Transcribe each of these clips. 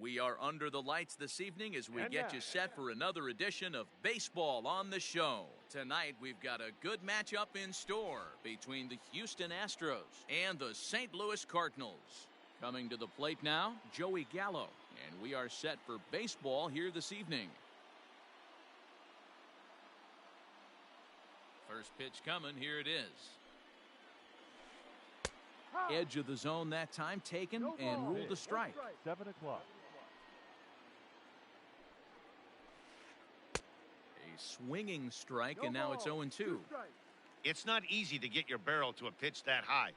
We are under the lights this evening as we get you set for another edition of Baseball on the Show. Tonight, we've got a good matchup in store between the Houston Astros and the St. Louis Cardinals. Coming to the plate now, Joey Gallo, and we are set for baseball here this evening. First pitch coming, here it is. Edge of the zone that time taken and ruled a strike. 7 o'clock. A swinging strike, and now it's 0-2. It's not easy to get your barrel to a pitch that high.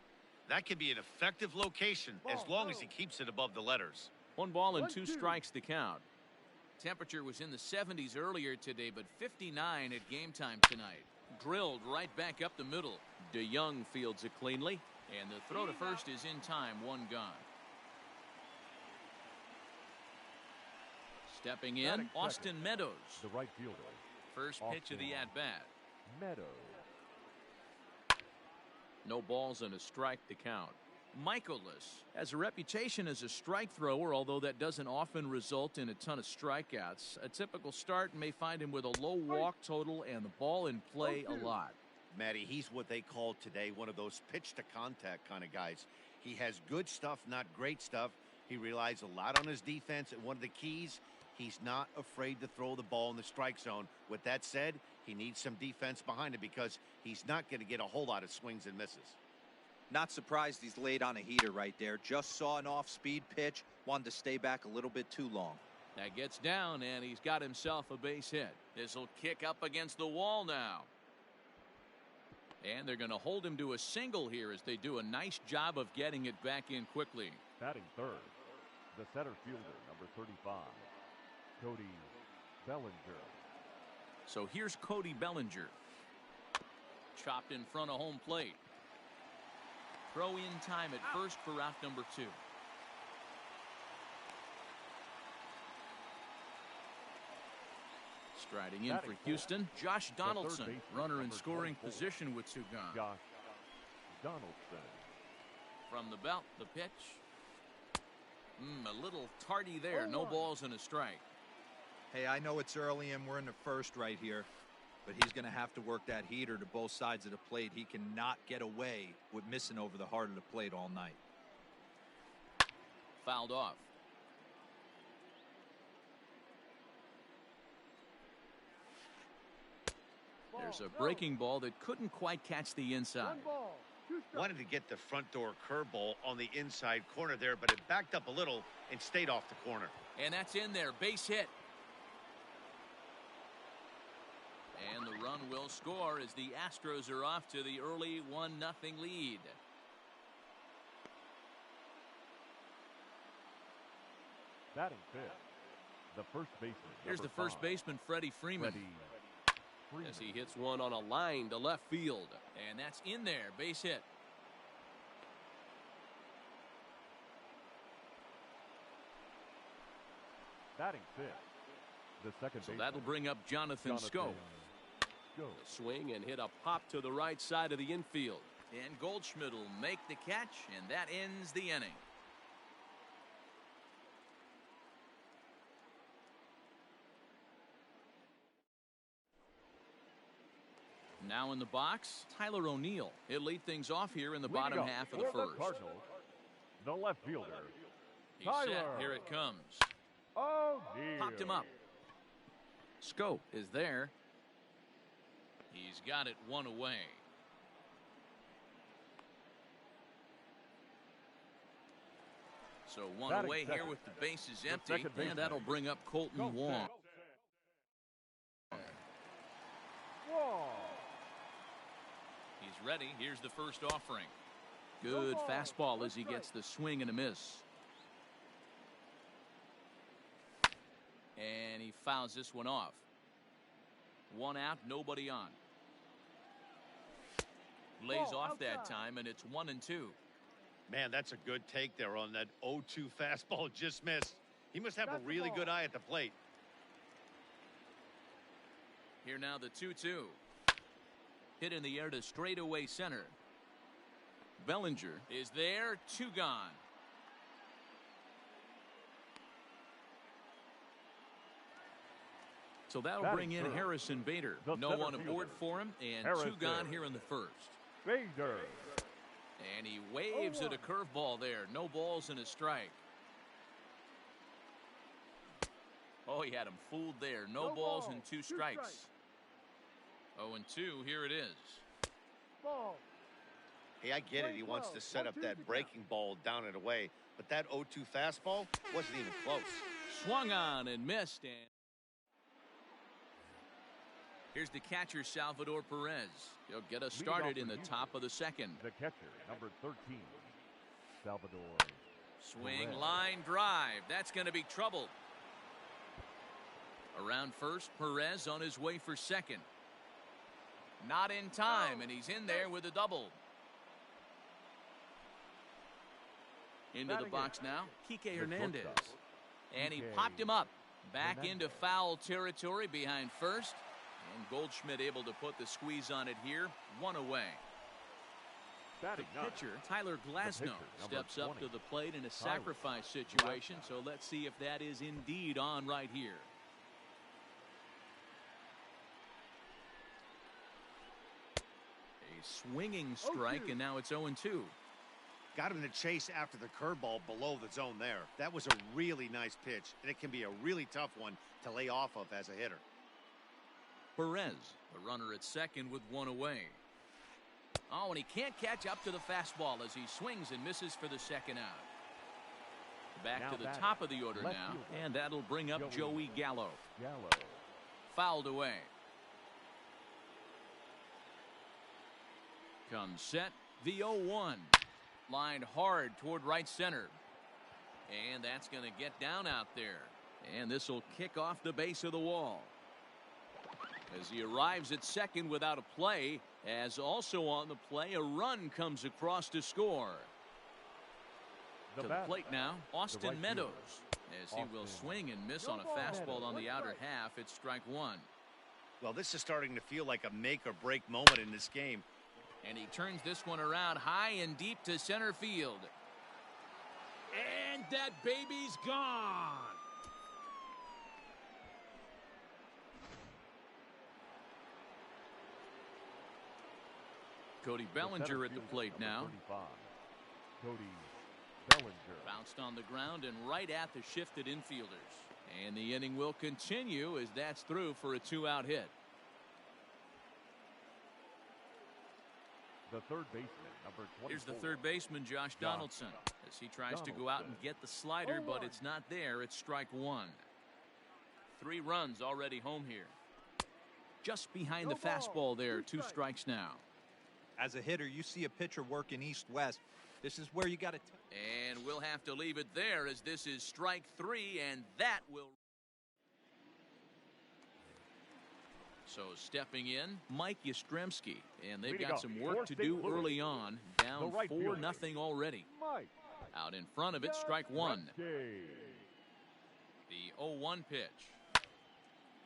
That can be an effective location as long as he keeps it above the letters. 1 ball and 2 strikes to count. Temperature was in the 70s earlier today, but 59 at game time tonight. Drilled right back up the middle. DeYoung fields it cleanly, and the throw to first is in time, 1 gone. Stepping in, Austin Meadows. The right fielder. First pitch of the at-bat. Meadows. No balls and a strike to count. Michaelis has a reputation as a strike thrower, although that doesn't often result in a ton of strikeouts. A typical start may find him with a low walk total and the ball in play a lot. Matty, he's what they call today one of those pitch-to-contact kind of guys. He has good stuff, not great stuff. He relies a lot on his defense, and one of the keys, he's not afraid to throw the ball in the strike zone. With that said, he needs some defense behind him because he's not going to get a whole lot of swings and misses. Not surprised he's laid on a heater right there. Just saw an off-speed pitch. Wanted to stay back a little bit too long. That gets down, and he's got himself a base hit. This will kick up against the wall now. And they're going to hold him to a single here as they do a nice job of getting it back in quickly. Batting third, the center fielder, number 35, Cody Bellinger. So here's Cody Bellinger. Chopped in front of home plate. Throw in time at first for out number 2. Striding in for Houston, Josh Donaldson, runner in scoring position with 2 gone. Josh Donaldson. From the belt, the pitch. A little tardy there. No balls and a strike. Hey, I know it's early and we're in the first right here, but he's going to have to work that heater to both sides of the plate. He cannot get away with missing over the heart of the plate all night. Fouled off. There's a breaking ball that couldn't quite catch the inside. Wanted to get the front door curveball on the inside corner there, but it backed up a little and stayed off the corner. And that's in there. Base hit. And the run will score as the Astros are off to the early 1-0 lead. Batting fifth, the first baseman. Here's the first baseman, Freddie Freeman. As he hits one on a line to left field. And that's in there. Base hit. Batting fifth, the second baseman. That'll bring up Jonathan Schoop. Swing and hit a pop to the right side of the infield. And Goldschmidt will make the catch, and that ends the inning. Now in the box, Tyler O'Neill. He'll lead things off here in the bottom half of the first. Cardinals, the left fielder. He's set. Here it comes. O'Neill. Popped him up. Schoop is there. He's got it 1 away. So 1 away here with the bases empty, and that'll bring up Colton Wong. He's ready. Here's the first offering. Good fastball as he gets the swing and a miss. And he fouls this one off. 1 out, nobody on. Lays off that time, and it's 1-2. Man, that's a good take there on that 0-2 fastball just missed. He must have a really good eye at the plate. Here now the 2-2. Hit in the air to straightaway center. Bellinger is there, 2 gone. So that'll bring in Harrison Bader. No one aboard for him, and two gone here in the first. Bader. And he waves at a curveball there. No balls and a strike. Oh, he had him fooled there. No balls and two strikes. 0-2, here it is. Ball. Hey, I get it. He wants to set up that breaking ball down and away, but that 0-2 fastball wasn't even close. Swung on and missed. And here's the catcher, Salvador Perez. He'll get us started in the top of the second. The catcher, number 13, Salvador. Swing, Perez. line, drive. That's going to be trouble. Around first, Perez on his way for second. Not in time, and he's in there with a double. Into the box now, Kike Hernandez. And he popped him up. Back into foul territory behind first. And Goldschmidt able to put the squeeze on it here. One away. The pitcher, Tyler Glasnow, steps up to the plate in a sacrifice situation. So let's see if that is indeed on right here. A swinging strike, and now it's 0-2. Got him to chase after the curveball below the zone there. That was a really nice pitch, and it can be a really tough one to lay off of as a hitter. Perez, the runner at second with one away. Oh, and he can't catch up to the fastball as he swings and misses for the second out. Back to the top of the order now, and that'll bring up Joey Gallo. Fouled away. Comes set, the 0-1. Lined hard toward right center. And that's going to get down out there. And this will kick off the base of the wall. As he arrives at second without a play, as also on the play, a run comes across to score. To the plate now, Austin Meadows. As he will swing and miss on a fastball on the outer half, it's strike one. Well, this is starting to feel like a make or break moment in this game. And he turns this one around high and deep to center field. And that baby's gone. Cody Bellinger at the plate now. Cody Bellinger. Bounced on the ground and right at the shifted infielders. And the inning will continue as that's through for a two-out hit. The third baseman, number 24. Here's the third baseman, Josh Donaldson, as he tries to go out and get the slider, but it's not there. It's strike one. 3 runs already home here. Just behind the fastball there. 2 strikes now. As a hitter, you see a pitcher working east-west. This is where you got to. And we'll have to leave it there as this is strike 3, and that will. So stepping in, Mike Yastrzemski, and they've got some work to do early on. Down 4-0 already. Out in front of it, strike one. The 0-1 pitch.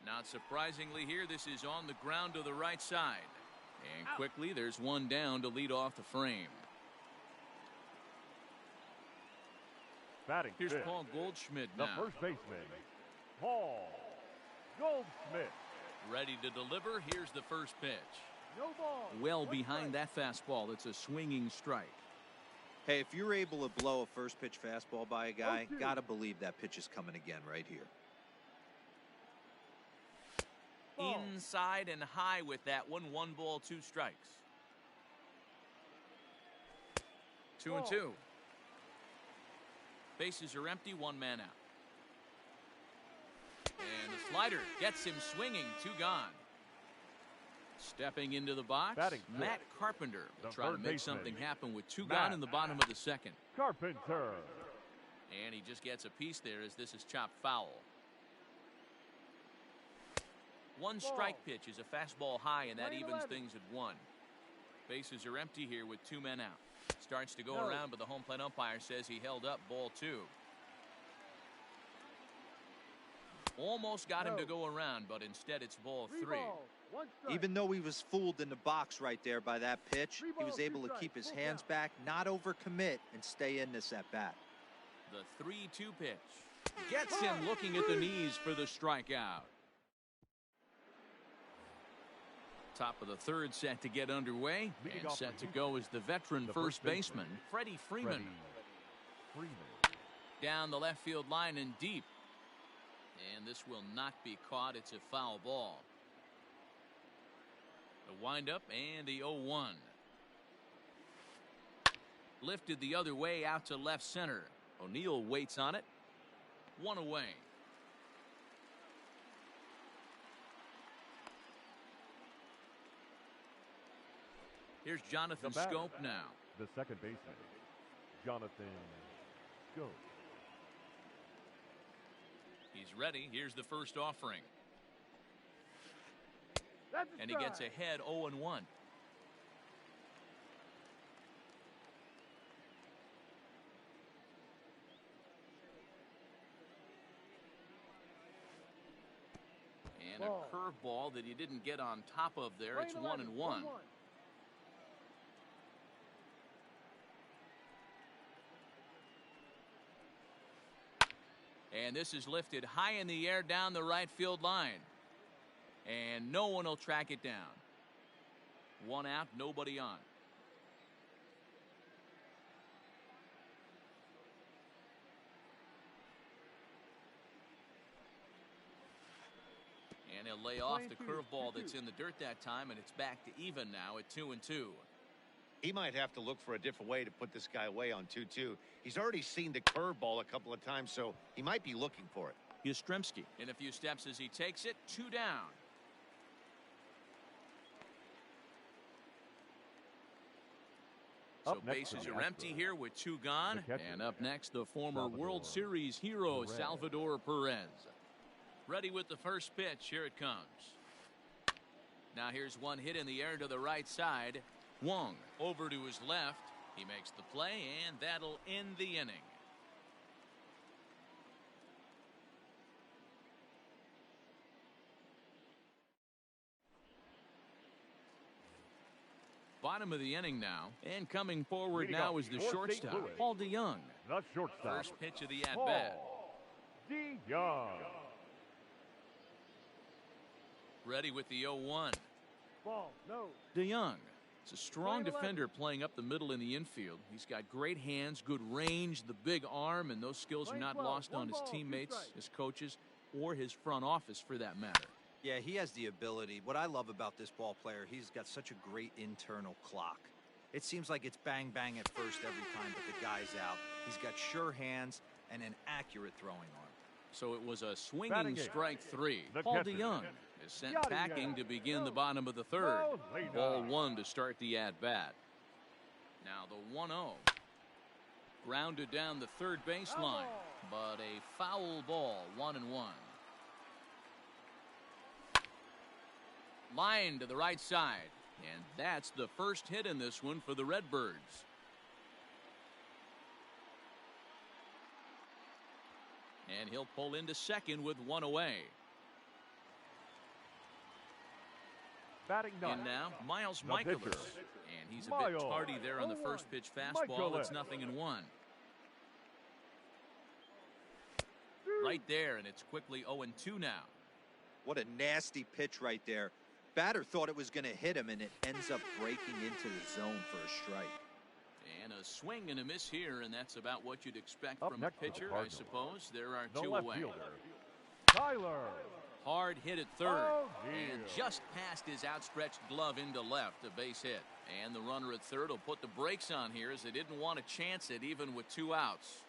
Not surprisingly here, this is on the ground to the right side. And quickly, there's one down to lead off the frame. Here's Paul Goldschmidt now. The first baseman, Paul Goldschmidt. Ready to deliver. Here's the first pitch. No ball. Well behind that fastball. It's a swinging strike. Hey, if you're able to blow a first pitch fastball by a guy, gotta believe that pitch is coming again right here. Inside and high with that one. 1 ball, 2 strikes. 2-2. Bases are empty. 1 man out. And the slider gets him swinging. 2 gone. Stepping into the box, Matt Carpenter will try to make something happen with 2 gone in the bottom of the second. Carpenter. And he just gets a piece there as this is chopped foul. 1 strike pitch is a fastball high, and that evens things at 1. Bases are empty here with 2 men out. Starts to go around, but the home plate umpire says he held up. Ball 2. Almost got him to go around, but instead it's ball 3. Even though he was fooled in the box right there by that pitch, he was able to keep his hands back, not overcommit, and stay in this at bat. The 3-2 pitch gets him looking at the knees for the strikeout. Top of the third set to get underway. And set to go is the veteran first baseman, Freddie Freeman. Down the left field line and deep. And this will not be caught. It's a foul ball. The windup and the 0-1. Lifted the other way out to left center. O'Neill waits on it. One away. Here's Jonathan Scope now. The second baseman, Jonathan Scope. He's ready. Here's the first offering. And he gets ahead 0-1. And a curveball that he didn't get on top of there. It's 1-1. And this is lifted high in the air down the right field line. And no one will track it down. One out, nobody on. And he'll lay off the curveball that's in the dirt that time, and it's back to even now at 2-2. He might have to look for a different way to put this guy away on 2-2. He's already seen the curveball a couple of times, so he might be looking for it. Yastrzemski in a few steps as he takes it. 2 down. So bases are empty here with 2 gone. And up next, the former World Series hero, Salvador Perez. Ready with the first pitch. Here it comes. Now here's one hit in the air to the right side. Wong over to his left. He makes the play, and that'll end the inning. Bottom of the inning now, and coming forward now is the shortstop, Paul DeYoung. The shortstop. First pitch of the at-bat. DeYoung. Ready with the 0-1. Ball, no. DeYoung. It's a strong defender playing up the middle in the infield. He's got great hands, good range, the big arm, and those skills are not lost on his teammates, his coaches, or his front office for that matter. Yeah, he has the ability. What I love about this ball player, he's got such a great internal clock. It seems like it's bang, bang at first every time, but the guy's out. He's got sure hands and an accurate throwing arm. So it was a swinging strike 3. Paul DeYoung is sent packing to begin the bottom of the third. Ball 1 to start the at-bat. Now the 1-0. Grounded down the third baseline, but a foul ball, 1-1. Line to the right side, and that's the first hit in this one for the Redbirds. And he'll pull into second with 1 away. Batting and now Miles Michaelis, and he's a bit tardy there on the first pitch fastball. It's 0-1. Right there, and it's quickly 0-2 now. What a nasty pitch right there. Batter thought it was going to hit him, and it ends up breaking into the zone for a strike. And a swing and a miss here, and that's about what you'd expect Up from a pitcher, I suppose. There are 2 away. Fielder, Tyler. Hard hit at third, and just past his outstretched glove into left, a base hit. And the runner at third will put the brakes on here as they didn't want to chance it even with 2 outs.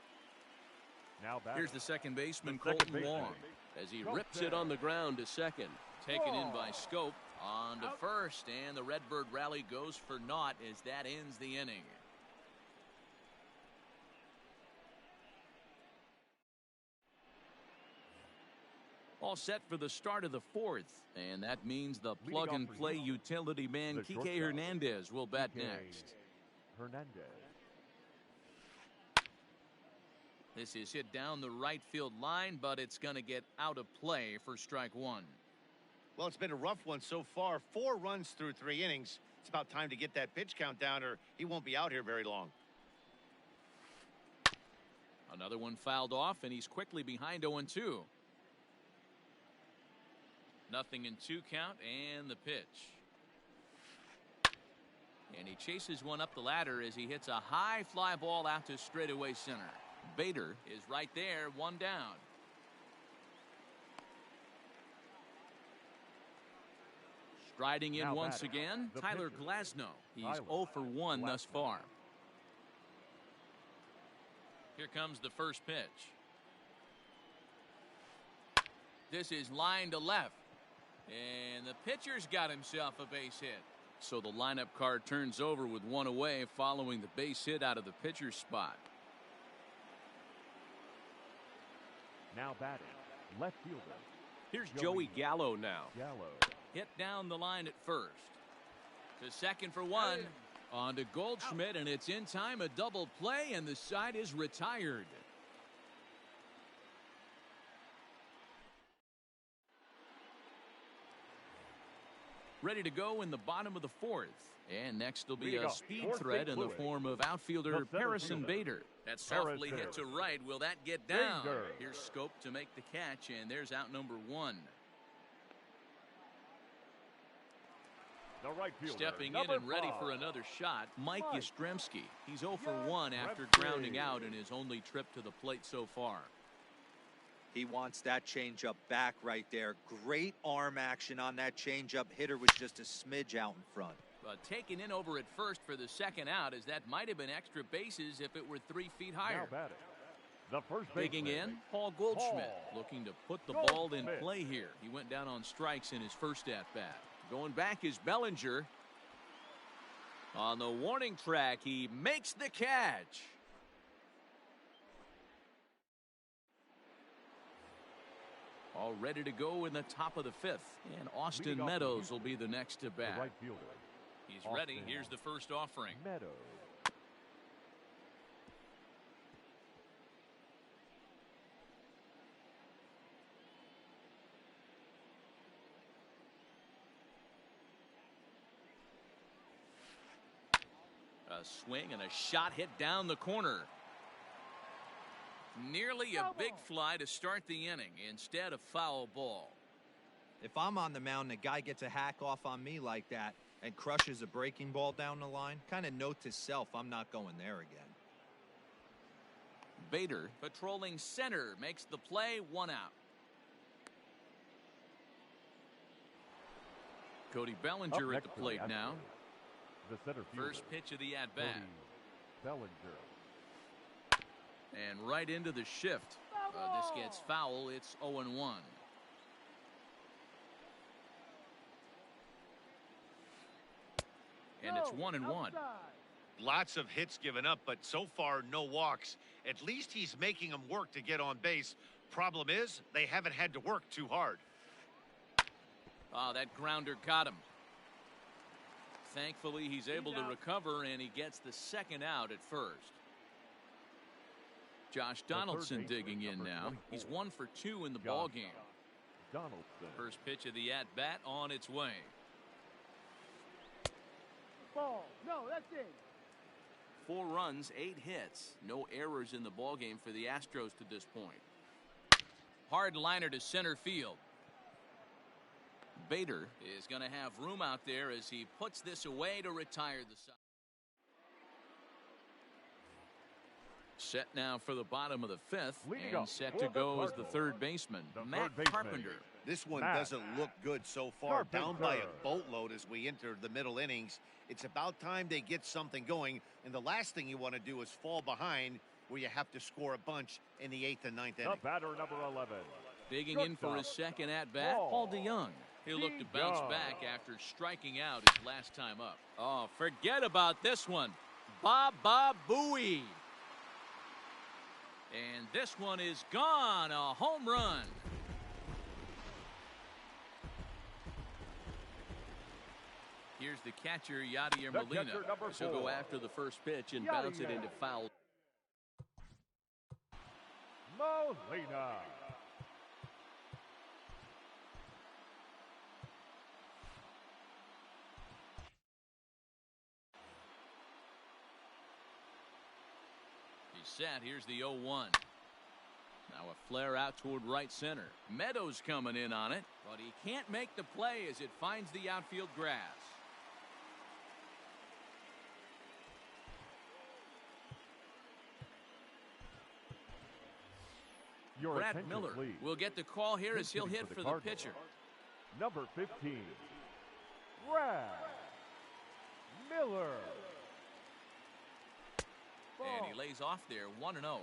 Now here's the second baseman, Colton Wong, as he rips it on the ground to second. Taken in by Scope on to first, and the Redbird rally goes for naught as that ends the inning. All set for the start of the fourth, and that means the plug-and-play utility man Kike Hernandez will bat next. This is hit down the right field line, but it's going to get out of play for strike 1. Well, it's been a rough one so far. 4 runs through 3 innings. It's about time to get that pitch count down, or he won't be out here very long. Another one fouled off, and he's quickly behind 0-2. 0-2 count, and the pitch. And he chases one up the ladder as he hits a high fly ball out to straightaway center. Bader is right there, one down. Striding in once again, Tyler Glasnow. He's 0 for 1 thus far. Here comes the first pitch. This is line to left. And the pitcher's got himself a base hit. So the lineup card turns over with one away following the base hit out of the pitcher's spot. Now batting, left fielder. Here's Joey Gallo now. Hit down the line at first. To second for one. On to Goldschmidt, and it's in time, a double play, and the side is retired. Ready to go in the bottom of the fourth. And next will be a speed threat in the form of outfielder Harrison Bader. That softly hit to right. Will that get down? Here's Scope to make the catch, and there's out number one. The right fielder, stepping in and ready for another shot, Mike Yastrzemski. He's 0 for 1 after grounding out in his only trip to the plate so far. He wants that changeup back right there. Great arm action on that changeup. Hitter was just a smidge out in front. Taken in over at first for the second out, as that might have been extra bases if it were 3 feet higher. The first digging in, Paul Goldschmidt, looking to put the ball in play here. He went down on strikes in his first at-bat. Going back is Bellinger. On the warning track, he makes the catch. All ready to go in the top of the fifth. And Austin Meadows will be the next to bat. Right fielder. He's ready. Here's the first offering. Meadows. A swing and a shot hit down the corner. Nearly a big fly to start the inning instead of foul ball. If I'm on the mound and a guy gets a hack off on me like that and crushes a breaking ball down the line, kind of note to self, I'm not going there again. Bader patrolling center makes the play, 1 out. Cody Bellinger at the plate now. The center fielder. First pitch of the at-bat. Bellinger. And right into the shift. This gets foul. It's 0-1. And it's 1-1. Lots of hits given up, but so far no walks. At least he's making them work to get on base. Problem is, they haven't had to work too hard. Oh, that grounder caught him. Thankfully, he's able to recover, and he gets the second out at first. Josh Donaldson digging in now. He's 1 for 2 in the ball game. First pitch of the at-bat on its way. Ball. No, that's it. 4 runs, 8 hits. No errors in the ball game for the Astros to this point. Hard liner to center field. Bader is going to have room out there as he puts this away to retire the side. Set now for the bottom of the fifth, and set to go as the third baseman, Matt Carpenter. This one doesn't look good so far. Down by a boatload as we enter the middle innings. It's about time they get something going, and the last thing you want to do is fall behind where you have to score a bunch in the 8th and 9th inning. The batter, number 11. Digging in for his second at-bat, Paul DeYoung. He'll look to bounce back after striking out his last time up. Oh, forget about this one. Baba Booey. And this one is gone. A home run. Here's the catcher, Yadier Molina. He'll go after the first pitch and bounce it into foul. Molina. Set. Here's the 0-1. Now a flare out toward right center. Meadows coming in on it, but he can't make the play as it finds the outfield grass. Your Brad attention, Miller please. will get the call here as he'll hit for the Cardinals, pitcher. Number 15, Brad Miller. And he lays off there 1-0.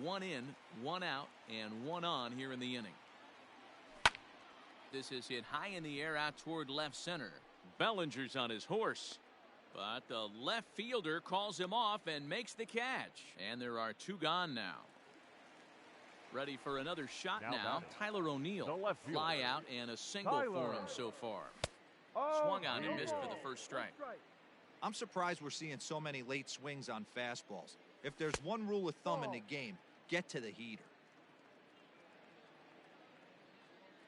1 in, 1 out, and 1 on here in the inning. This is hit high in the air out toward left center. Bellinger's on his horse, but the left fielder calls him off and makes the catch. And there are 2 gone now. Ready for another shot now. Tyler O'Neill. Fly out and a single for him so far. Swung on and missed for the first strike. I'm surprised we're seeing so many late swings on fastballs. If there's one rule of thumb in the game, get to the heater.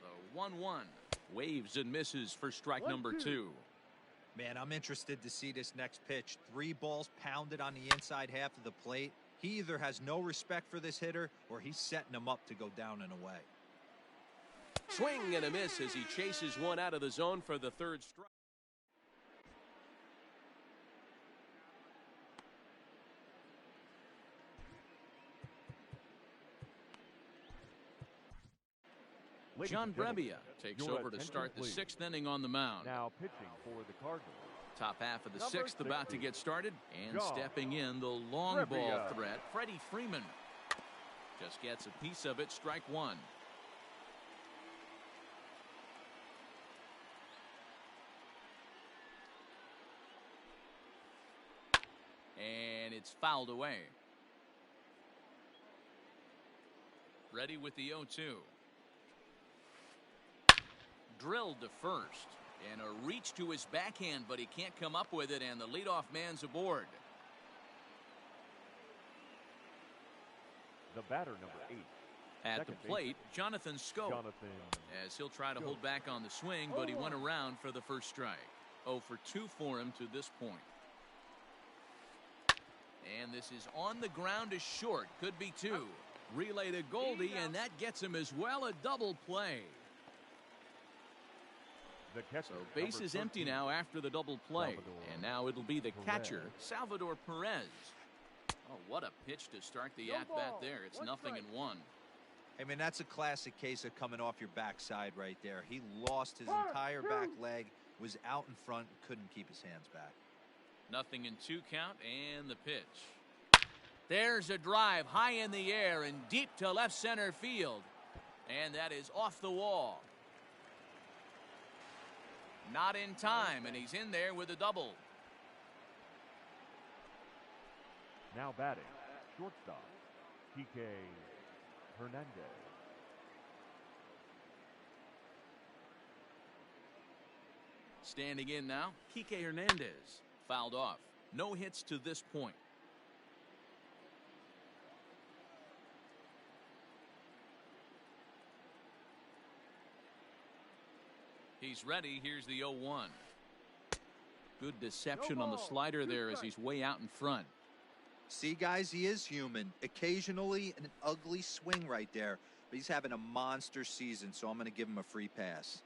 The 1-1. Waves and misses for strike number 2. Man, I'm interested to see this next pitch. 3 balls pounded on the inside half of the plate. He either has no respect for this hitter or he's setting him up to go down and away. Swing and a miss as he chases one out of the zone for the 3rd strike. John Brebbia takes over to start the 6th inning on the mound. Now pitching for the Cardinals. Top half of the 6th about to get started, and stepping in the long ball threat, Freddie Freeman just gets a piece of it. Strike 1. And it's fouled away. Ready with the 0-2. Drilled to first. And a reach to his backhand, but he can't come up with it, and the leadoff man's aboard. The batter, number 8. At the plate, Jonathan Scope. As he'll try to hold back on the swing, but he went around for the first strike. 0 for 2 for him to this point. And this is on the ground to short. Could be 2. Relay to Goldie, and that gets him as well. A double play. So base is empty now after the double play. And now it'll be the catcher, Salvador Perez. Oh, what a pitch to start the at-bat there. It's 0-1. I mean, that's a classic case of coming off your backside right there. He lost his entire back leg, was out in front, couldn't keep his hands back. 0-2 count, and the pitch. There's a drive high in the air and deep to left center field. And that is off the wall. Not in time, and he's in there with a double. Now batting, shortstop, Kike Hernandez. Standing in now, Kike Hernandez. Fouled off. No hits to this point. He's ready. Here's the 0-1. Good deception on the slider there as he's way out in front. See, guys, he is human. Occasionally an ugly swing right there, but he's having a monster season, so I'm going to give him a free pass.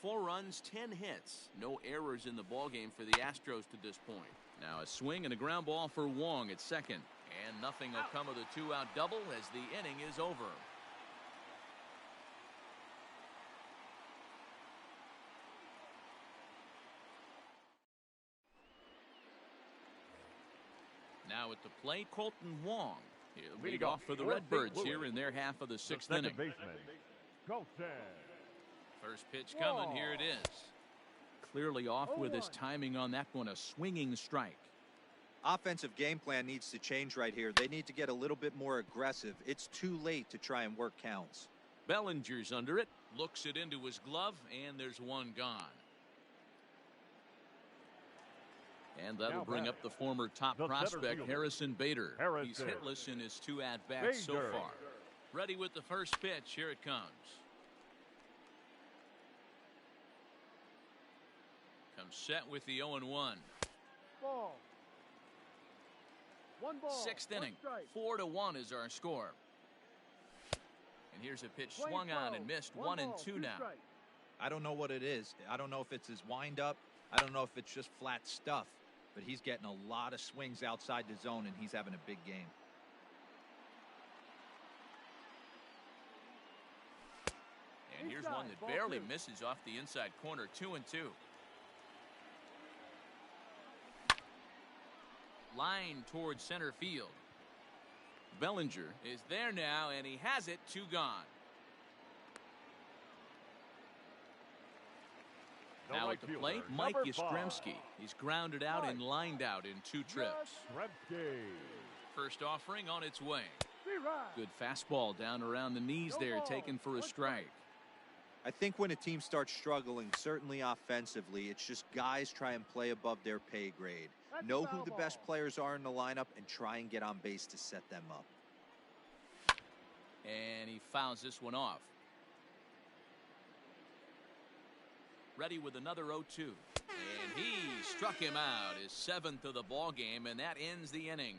4 runs, 10 hits. No errors in the ballgame for the Astros to this point. Now a swing and a ground ball for Wong at second. And nothing will come of the 2-out double as the inning is over. Now at the plate, Colton Wong. He'll lead off for the Redbirds here in their half of the 6th inning. First pitch coming, here it is. Clearly off with his timing on that one, a swinging strike. Offensive game plan needs to change right here. They need to get a little bit more aggressive. It's too late to try and work counts. Bellinger's under it, looks it into his glove, and there's one gone. And that'll bring up the former top prospect, Harrison Bader. He's hitless in his 2 at-bats so far. Ready with the first pitch. Here it comes. Comes set with the 0-1. Ball. 1 ball. 6th inning. 4-1 is our score. And here's a pitch swung on and missed. 1-2 now. I don't know what it is. I don't know if it's his windup. I don't know if it's just flat stuff. But he's getting a lot of swings outside the zone, and he's having a big game. And here's one that barely misses off the inside corner, 2-2. Line towards center field. Bellinger is there now, and he has it, 2 gone. Now at the plate, Mike Yastrzemski. He's grounded out and lined out in 2 trips. First offering on its way. Good fastball down around the knees there, taken for a strike. I think when a team starts struggling, certainly offensively, it's just guys try and play above their pay grade. Know who the best players are in the lineup and try and get on base to set them up. And he fouls this one off. Ready with another 0-2. And he struck him out, his 7th of the ball game, and that ends the inning.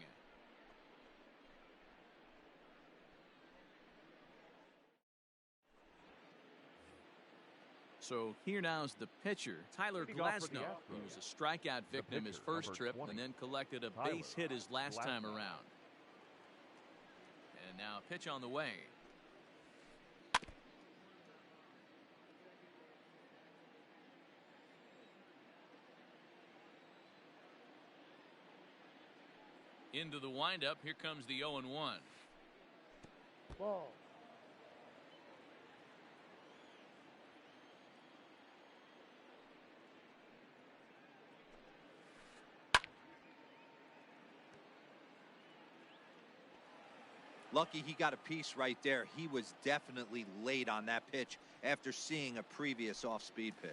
So here now's the pitcher, Tyler Glasnow, who was a strikeout victim his first trip and then collected a base hit his last time around. And now a pitch on the way. Into the windup, here comes the 0-1. Ball. Lucky he got a piece right there. He was definitely late on that pitch after seeing a previous off-speed pitch.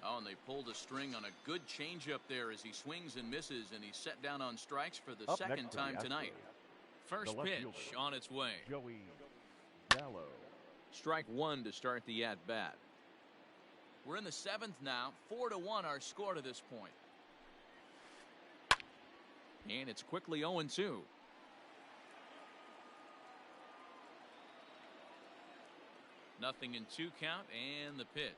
Oh, and they pulled a string on a good changeup there as he swings and misses, and he's set down on strikes for the second time tonight. First pitch on its way. Joey Gallo. Strike 1 to start the at-bat. We're in the 7th now. 4-1 our score to this point. And it's quickly 0-2. Nothing in 2 count, and the pitch.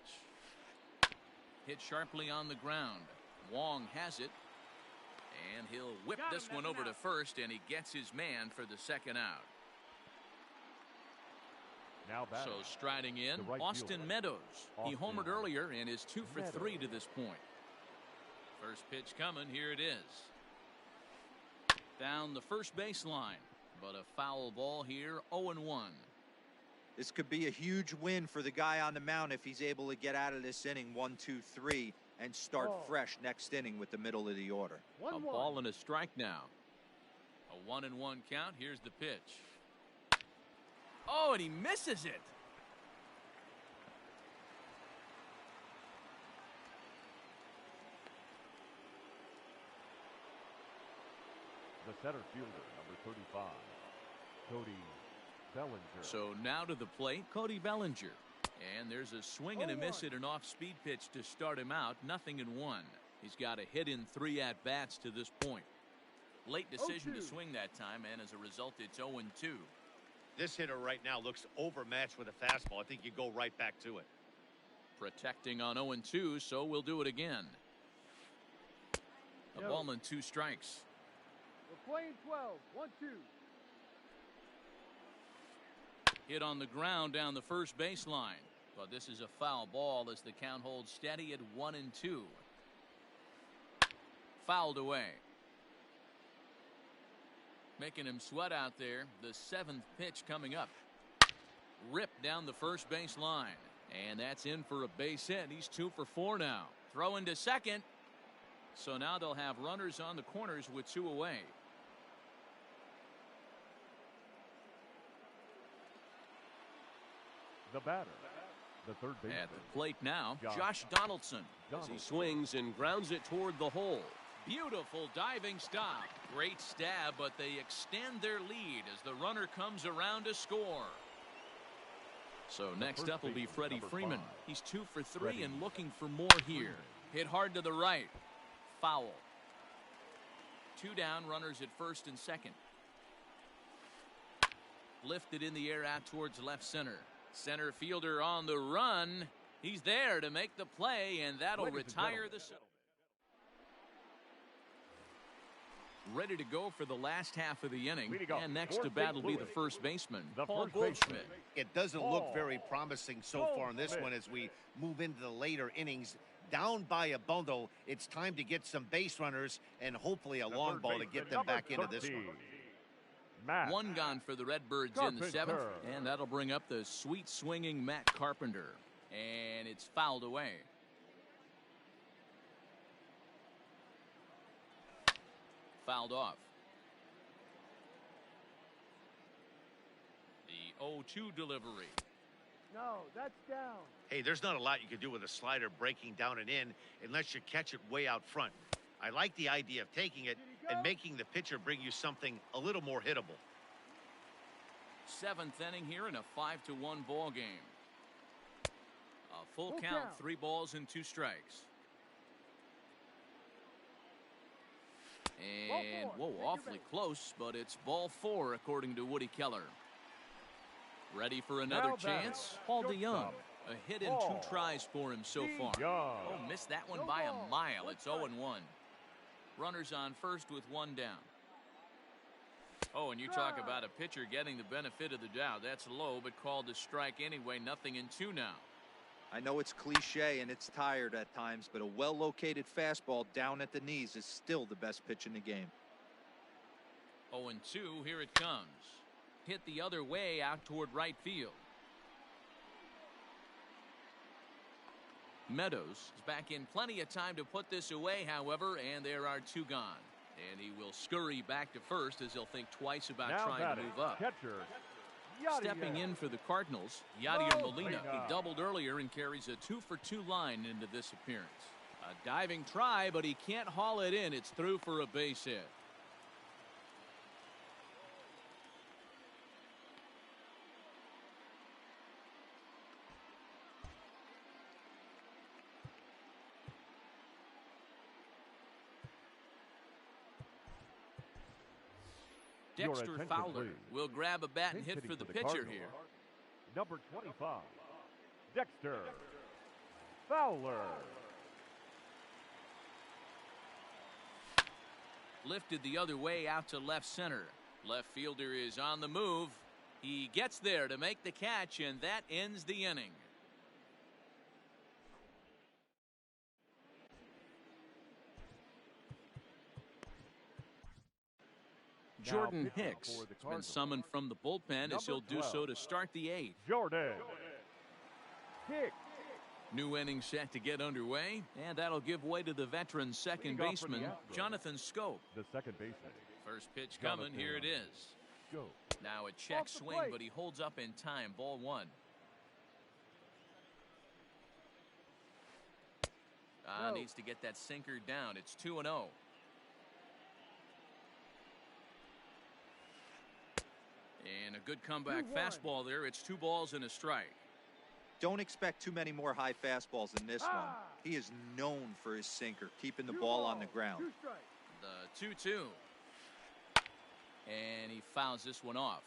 Hit sharply on the ground. Wong has it. And he'll whip this one over to first, and he gets his man for the second out. Now so striding in, Austin Meadows. He homered earlier and is 2 for 3 to this point. First pitch coming, here it is. Down the first baseline, but a foul ball here, 0-1. This could be a huge win for the guy on the mound if he's able to get out of this inning 1-2-3 and start fresh next inning with the middle of the order. A ball and a strike now. A 1-1 count. Here's the pitch. Oh, and he misses it. The center fielder, number 35, Cody Bellinger. So now to the plate, Cody Bellinger. And there's a swing and a miss at an off-speed pitch to start him out. 0-1. He's got a hit in 3 at-bats to this point. Late decision to swing that time, and as a result, it's 0-2. This hitter right now looks overmatched with a fastball. I think you go right back to it. Protecting on 0-2, so we'll do it again. A ball and 2 strikes. We're playing 12. 1-2. Hit on the ground down the first baseline. But this is a foul ball as the count holds steady at 1-2. Fouled away. Making him sweat out there. The 7th pitch coming up. Ripped down the first baseline. And that's in for a base hit. He's 2 for 4 now. Throw into second. So now they'll have runners on the corners with 2 away. The batter, the third baseman. At the plate now, Josh Donaldson. As he swings and grounds it toward the hole. Beautiful diving stop. Great stab, but they extend their lead as the runner comes around to score. So next up will be Freddie Freeman. He's 2 for 3 and looking for more here. Hit hard to the right. Foul. 2 down, runners at first and second. Lifted in the air out towards left center. Center fielder on the run. He's there to make the play, and that'll retire the... Ready to go for the last half of the inning. Leading off, And next to bat will be the first baseman, the Paul first baseman. Goldschmidt. It doesn't look very promising so far in this one as we move into the later innings. Down by a bundle, it's time to get some base runners and hopefully a long ball to get them back into this one. Matt One gone for the Redbirds in the Carpenter. 7th, and that'll bring up the sweet swinging Matt Carpenter. And it's fouled away. Fouled off. The 0-2 delivery. No, that's down. Hey, there's not a lot you can do with a slider breaking down and in unless you catch it way out front. I like the idea of taking it and making the pitcher bring you something a little more hittable. 7th inning here in a 5-1 ball game. A full count, 3 balls and 2 strikes. And, whoa, awfully close, but it's ball 4 according to Woody Keller. Ready for another Now chance? batter, Paul DeYoung. shortstop, A hit in Paul 2 tries for him so far. Young. Oh, missed that one by a mile. It's 0-1. Runners on first with 1 down. Oh, and you talk about a pitcher getting the benefit of the doubt. That's low, but called a strike anyway. 0-2 now. I know it's cliche and it's tired at times, but a well-located fastball down at the knees is still the best pitch in the game. 0-2, here it comes. Hit the other way out toward right field. Meadows is back in plenty of time to put this away, however, and there are 2 gone. And he will scurry back to first as he'll think twice about Now trying batting, to move up. catcher, Stepping in for the Cardinals, Yadier Molina. He doubled earlier and carries a 2-for-2 line into this appearance. A diving try, but he can't haul it in. It's through for a base hit. Your Dexter attention, Fowler please. will grab a bat and Pinch hit for hitting the for pitcher Cardinals. here. Number 25, Dexter Fowler. Lifted the other way out to left center. Left fielder is on the move. He gets there to make the catch, and that ends the inning. Jordan pitching Hicks for the has been Cardinals. summoned from the bullpen as he'll Number do so 12. to start the 8th. Jordan Hicks. New inning set to get underway, and that'll give way to the veteran second Leading off for the baseman, Astros. Jonathan Scope. The second baseman. First pitch coming, Jonathan here it is. Go. Now a check Off the swing, plate. but he holds up in time. Ball 1. No. Needs to get that sinker down. It's 2-0. And a good comeback 2-1. fastball there. It's 2 balls and a strike. Don't expect too many more high fastballs in this one. He is known for his sinker, keeping the 2 ball balls, on the ground. 2 strikes. The 2-2. And he fouls this one off.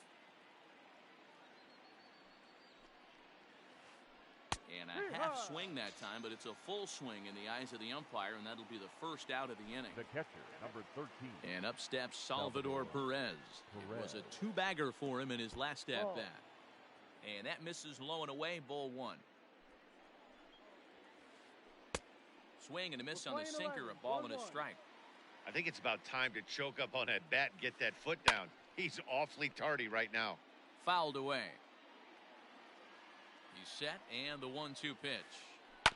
And a half swing that time, but it's a full swing in the eyes of the umpire, and that'll be the first out of the inning. The catcher, number 13. And up steps Salvador Perez. It was a 2-bagger for him in his last at bat. And that misses low and away, ball 1. Swing and a miss on the sinker, a ball and a strike. I think it's about time to choke up on that bat and get that foot down. He's awfully tardy right now. Fouled away. He's set, and the 1-2 pitch.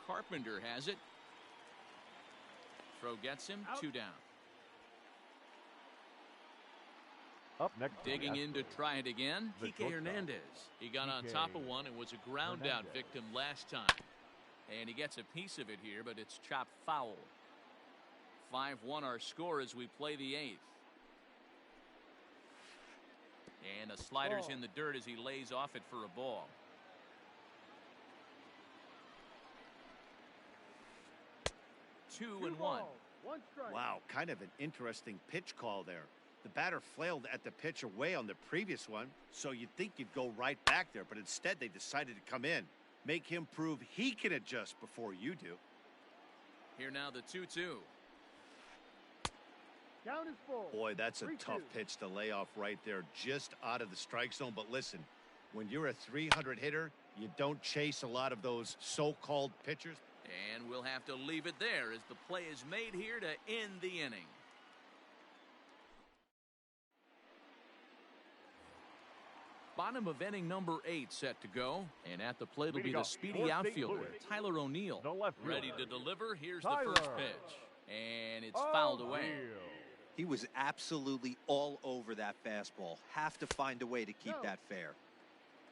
Carpenter has it. Throw gets him, 2 down. Up next. Digging in to try it again, The Kike shortstop. Hernandez. He got on Kike top of one and was a ground out Hernandez. victim last time. And he gets a piece of it here, but it's chopped foul. 5-1 our score as we play the 8th. And the slider's in the dirt as he lays off it for a ball. Two and 1. balls, 1 strike. Wow, kind of an interesting pitch call there. The batter flailed at the pitch away on the previous one, so you'd think you'd go right back there, but instead they decided to come in. Make him prove he can adjust before you do. Here now the 2-2. Count is full. Boy, that's a 3-2. tough pitch to lay off right there, just out of the strike zone. But listen, when you're a 300 hitter, you don't chase a lot of those so-called pitchers. And we'll have to leave it there as the play is made here to end the inning. Bottom of inning number 8 set to go. And at the plate will be the speedy outfielder, Tyler O'Neill. Ready to deliver. Here's the first pitch. And it's fouled away. He was absolutely all over that fastball. Have to find a way to keep that fair.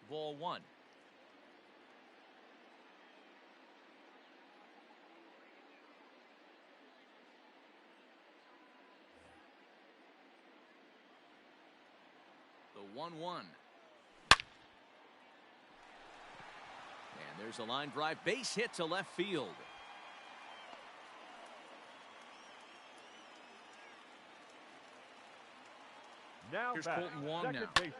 Ball 1. The 1-1. And there's a line drive, base hit to left field. Now Here's back, Colton Wong second now. baseman.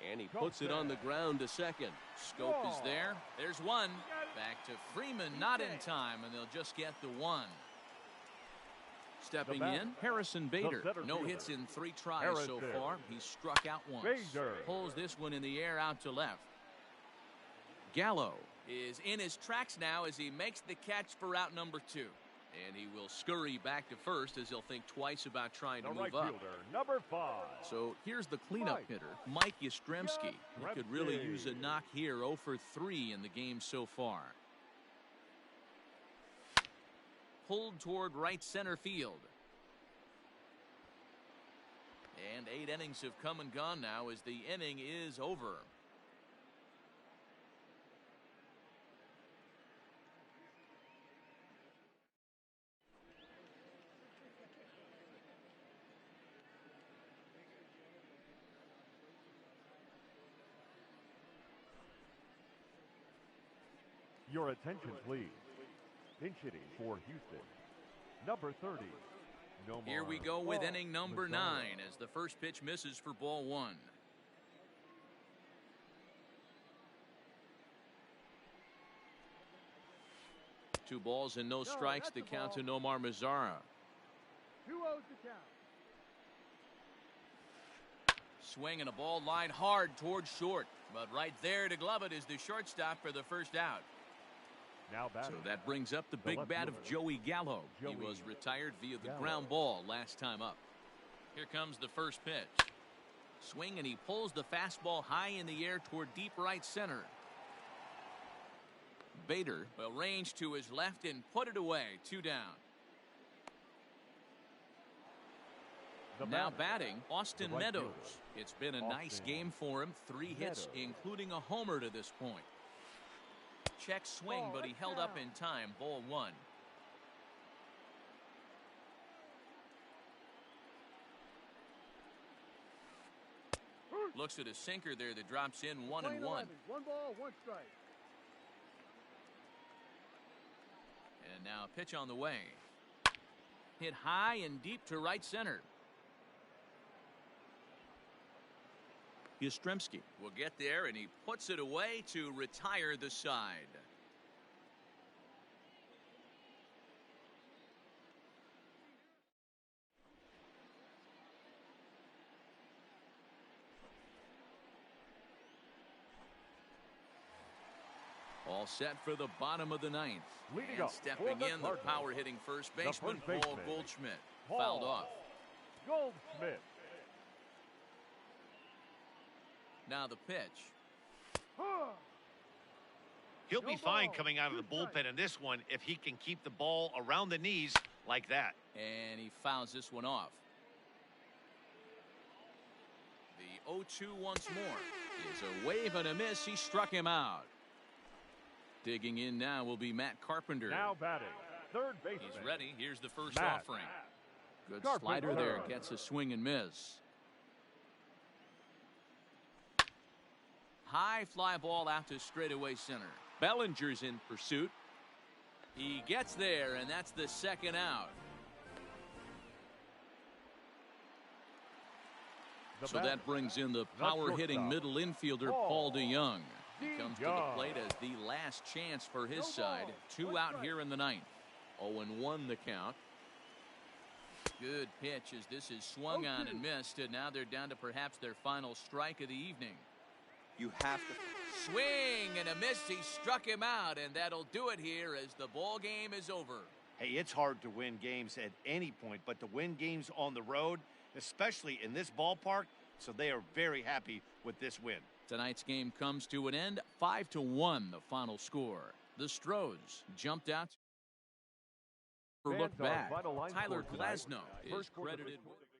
And he puts it on the ground to second. Scope is there. There's one. Back to Freeman, not in time, and they'll just get the one. Stepping in, Harrison Bader. No hits in 3 tries so far. He's struck out once. Pulls this one in the air out to left. Gallo is in his tracks now as he makes the catch for out number 2. And he will scurry back to first as he'll think twice about trying to move up. Number 5. So here's the cleanup hitter, Mike Yastrzemski. He could really use a knock here, 0 for 3 in the game so far. Pulled toward right center field. And 8 innings have come and gone now as the inning is over. Your attention, please. Pinch hitting for Houston. Number 30. Here we go with inning number 9 as the first pitch misses for ball 1. Two balls and no strikes to count to Nomar Mazara. 2-0 to count. Swing and a ball line hard towards short, but right there to glove it is the shortstop for the first out. Now so that brings up the big bat of Joey Gallo. He was retired via the ground ball last time up. Here comes the first pitch. Swing and he pulls the fastball high in the air toward deep right center. Bader will range to his left and put it away. 2 down. Now batting, Austin Meadows. It's been a nice game for him. 3 hits, including a homer to this point. Check swing, but he held up in time. Ball 1. Looks at a sinker there that drops in 1-1. 1 ball, 1 strike. And now a pitch on the way. Hit high and deep to right center. Yastrzemski will get there, and he puts it away to retire the side. All set for the bottom of the 9th. And stepping in, the power-hitting first baseman, Paul Goldschmidt. Fouled off. Goldschmidt. Now the pitch. He'll be fine coming out of the bullpen in this one if he can keep the ball around the knees like that. And he fouls this one off. The 0-2 once more is a wave and a miss. He struck him out. Digging in now will be Matt Carpenter. Now batting, third baseman. He's ready. Here's the first offering. Good slider there. Gets a swing and miss. High fly ball out to straightaway center. Bellinger's in pursuit. He gets there, and that's the second out. So that brings in the power-hitting middle infielder, Paul DeYoung. He comes to the plate as the last chance for his side. 2 out here in the 9th. 0-1 the count. Good pitch as this is swung on and missed, and now they're down to perhaps their final strike of the evening. You have to Swing and a miss. He struck him out, and that'll do it here as the ball game is over. Hey, it's hard to win games at any point, but to win games on the road, especially in this ballpark, so they are very happy with this win. Tonight's game comes to an end, 5-1 the final score. The Stros jumped out. Look back. Tyler Glasnow is credited with